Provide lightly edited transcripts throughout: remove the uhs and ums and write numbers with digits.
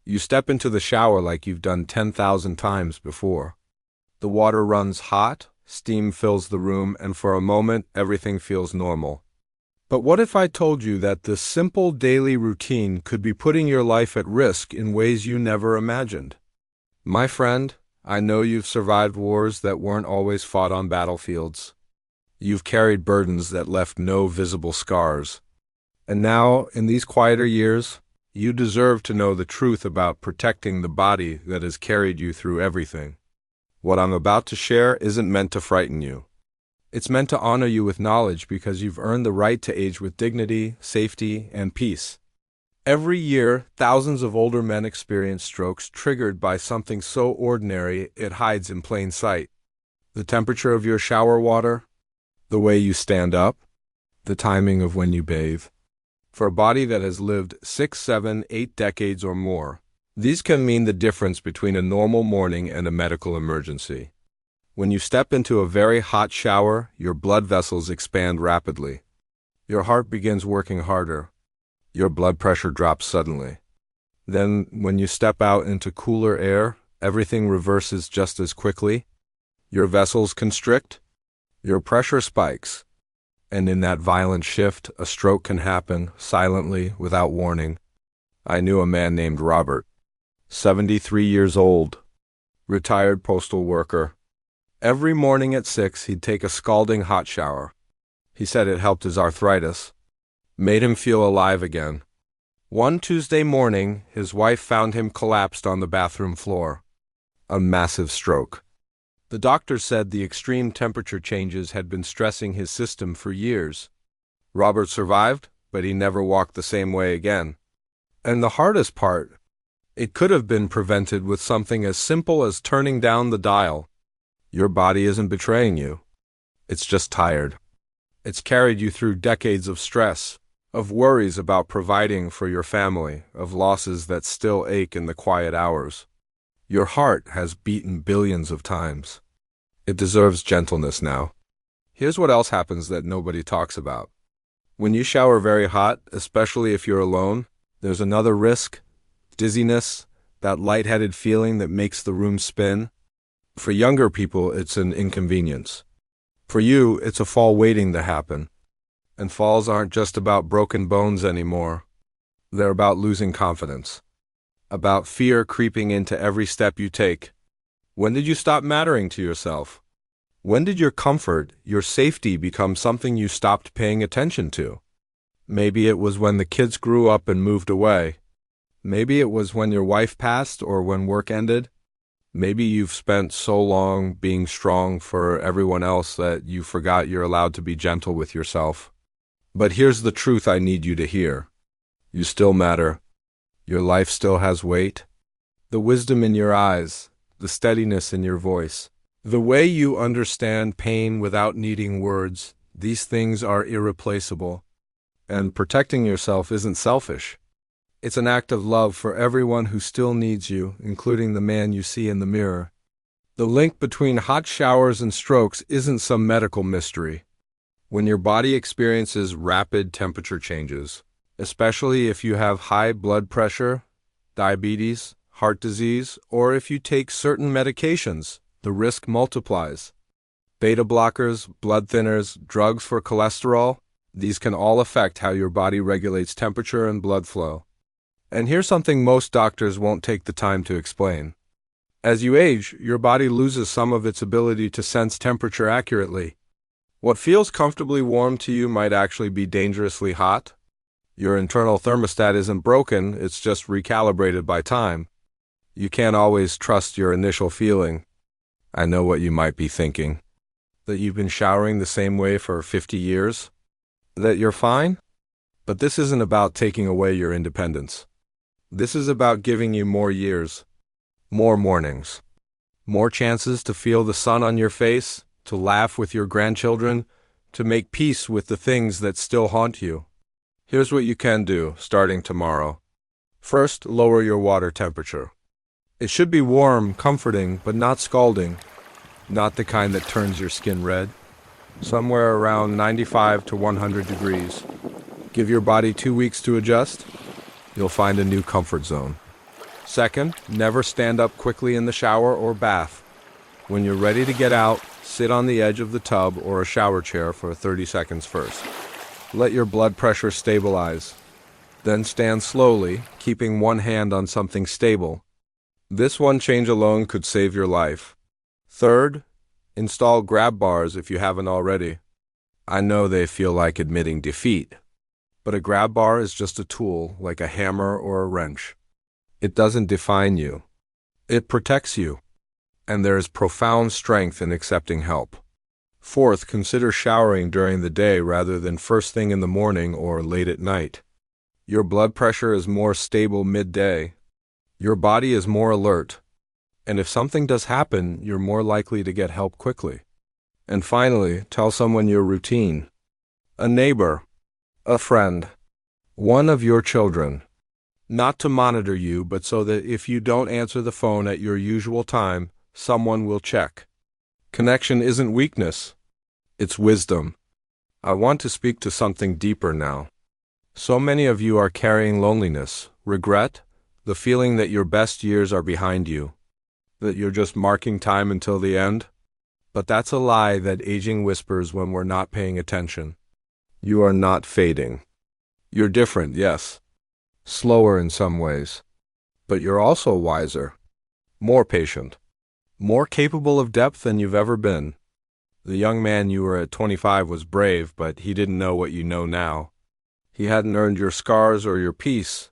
You step into the shower like you've done 10,000 times before. The water runs hot, steam fills the room, and for a moment, everything feels normal. But what if I told you that this simple daily routine could be putting your life at risk in ways you never imagined? My friend, I know you've survived wars that weren't always fought on battlefields. You've carried burdens that left no visible scars. And now, in these quieter years, you deserve to know the truth about protecting the body that has carried you through everything. What I'm about to share isn't meant to frighten you. It's meant to honor you with knowledge because you've earned the right to age with dignity, safety, and peace. Every year, thousands of older men experience strokes triggered by something so ordinary it hides in plain sight. The temperature of your shower water, the way you stand up, the timing of when you bathe. For a body that has lived 6, 7, 8 decades or more, these can mean the difference between a normal morning and a medical emergency. When you step into a very hot shower, your blood vessels expand rapidly. Your heart begins working harder. Your blood pressure drops suddenly. Then, when you step out into cooler air, everything reverses just as quickly. Your vessels constrict. Your pressure spikes. And in that violent shift, a stroke can happen, silently, without warning. I knew a man named Robert, 73 years old, retired postal worker. Every morning at 6, he'd take a scalding hot shower. He said it helped his arthritis, made him feel alive again. One Tuesday morning, his wife found him collapsed on the bathroom floor. A massive stroke. The doctor said the extreme temperature changes had been stressing his system for years. Robert survived, but he never walked the same way again. And the hardest part, it could have been prevented with something as simple as turning down the dial. Your body isn't betraying you. It's just tired. It's carried you through decades of stress, of worries about providing for your family, of losses that still ache in the quiet hours. Your heart has beaten billions of times. It deserves gentleness now. Here's what else happens that nobody talks about. When you shower very hot, especially if you're alone, there's another risk: dizziness, that lightheaded feeling that makes the room spin. For younger people, it's an inconvenience. For you, it's a fall waiting to happen. And falls aren't just about broken bones anymore. They're about losing confidence. About fear creeping into every step you take. When did you stop mattering to yourself? When did your comfort, your safety become something you stopped paying attention to? Maybe it was when the kids grew up and moved away. Maybe it was when your wife passed or when work ended. Maybe you've spent so long being strong for everyone else that you forgot you're allowed to be gentle with yourself. But here's the truth I need you to hear. You still matter. Your life still has weight. The wisdom in your eyes, the steadiness in your voice, the way you understand pain without needing words, these things are irreplaceable. And protecting yourself isn't selfish. It's an act of love for everyone who still needs you, including the man you see in the mirror. The link between hot showers and strokes isn't some medical mystery. When your body experiences rapid temperature changes, especially if you have high blood pressure, diabetes, heart disease, or if you take certain medications, the risk multiplies. Beta blockers, blood thinners, drugs for cholesterol, these can all affect how your body regulates temperature and blood flow. And here's something most doctors won't take the time to explain. As you age, your body loses some of its ability to sense temperature accurately. What feels comfortably warm to you might actually be dangerously hot. Your internal thermostat isn't broken, it's just recalibrated by time. You can't always trust your initial feeling. I know what you might be thinking. That you've been showering the same way for 50 years? That you're fine? But this isn't about taking away your independence. This is about giving you more years, more mornings, more chances to feel the sun on your face, to laugh with your grandchildren, to make peace with the things that still haunt you. Here's what you can do, starting tomorrow. First, lower your water temperature. It should be warm, comforting, but not scalding. Not the kind that turns your skin red. Somewhere around 95 to 100 degrees. Give your body 2 weeks to adjust. You'll find a new comfort zone. Second, never stand up quickly in the shower or bath. When you're ready to get out, sit on the edge of the tub or a shower chair for 30 seconds first. Let your blood pressure stabilize. Then stand slowly, keeping one hand on something stable. This one change alone could save your life. Third, install grab bars if you haven't already. I know they feel like admitting defeat, but a grab bar is just a tool like a hammer or a wrench. It doesn't define you. It protects you. And there is profound strength in accepting help. Fourth, consider showering during the day rather than first thing in the morning or late at night. Your blood pressure is more stable midday. Your body is more alert. And if something does happen, you're more likely to get help quickly. And finally, tell someone your routine. A neighbor, a friend, one of your children. Not to monitor you, but so that if you don't answer the phone at your usual time, someone will check. Connection isn't weakness. It's wisdom. I want to speak to something deeper now. So many of you are carrying loneliness, regret, the feeling that your best years are behind you, that you're just marking time until the end. But that's a lie that aging whispers when we're not paying attention. You are not fading. You're different, yes. Slower in some ways. But you're also wiser, more patient, more capable of depth than you've ever been. The young man you were at 25 was brave, but he didn't know what you know now. He hadn't earned your scars or your peace.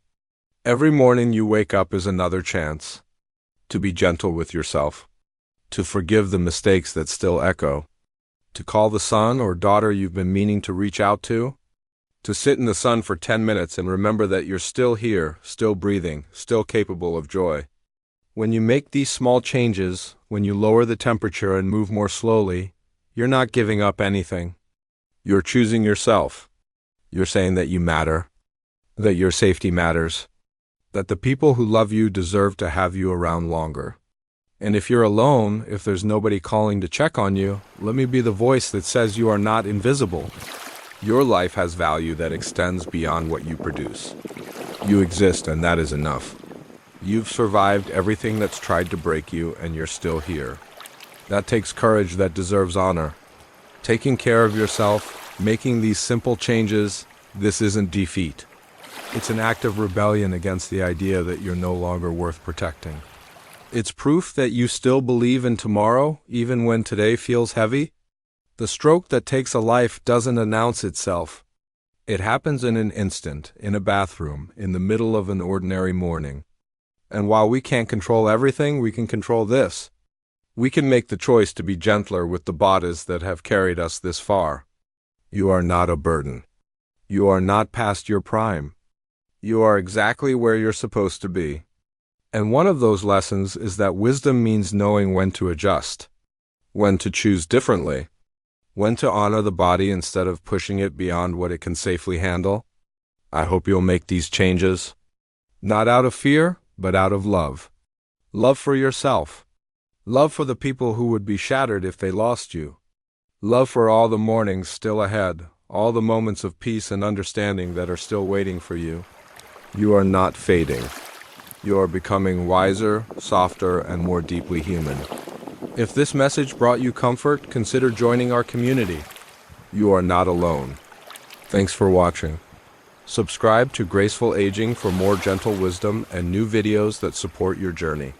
Every morning you wake up is another chance to be gentle with yourself, to forgive the mistakes that still echo, to call the son or daughter you've been meaning to reach out to sit in the sun for 10 minutes and remember that you're still here, still breathing, still capable of joy. When you make these small changes, when you lower the temperature and move more slowly, you're not giving up anything. You're choosing yourself. You're saying that you matter, that your safety matters, that the people who love you deserve to have you around longer. And if you're alone, if there's nobody calling to check on you, let me be the voice that says you are not invisible. Your life has value that extends beyond what you produce. You exist, and that is enough. You've survived everything that's tried to break you, and you're still here. That takes courage that deserves honor. Taking care of yourself, making these simple changes, this isn't defeat. It's an act of rebellion against the idea that you're no longer worth protecting. It's proof that you still believe in tomorrow, even when today feels heavy. The stroke that takes a life doesn't announce itself. It happens in an instant, in a bathroom, in the middle of an ordinary morning. And while we can't control everything, we can control this. We can make the choice to be gentler with the bodies that have carried us this far. You are not a burden. You are not past your prime. You are exactly where you're supposed to be. And one of those lessons is that wisdom means knowing when to adjust, when to choose differently, when to honor the body instead of pushing it beyond what it can safely handle. I hope you'll make these changes, not out of fear, but out of love. Love for yourself. Love for the people who would be shattered if they lost you. Love for all the mornings still ahead, all the moments of peace and understanding that are still waiting for you. You are not fading. You are becoming wiser, softer, and more deeply human. If this message brought you comfort, consider joining our community. You are not alone. Thanks for watching. Subscribe to Graceful Aging for more gentle wisdom and new videos that support your journey.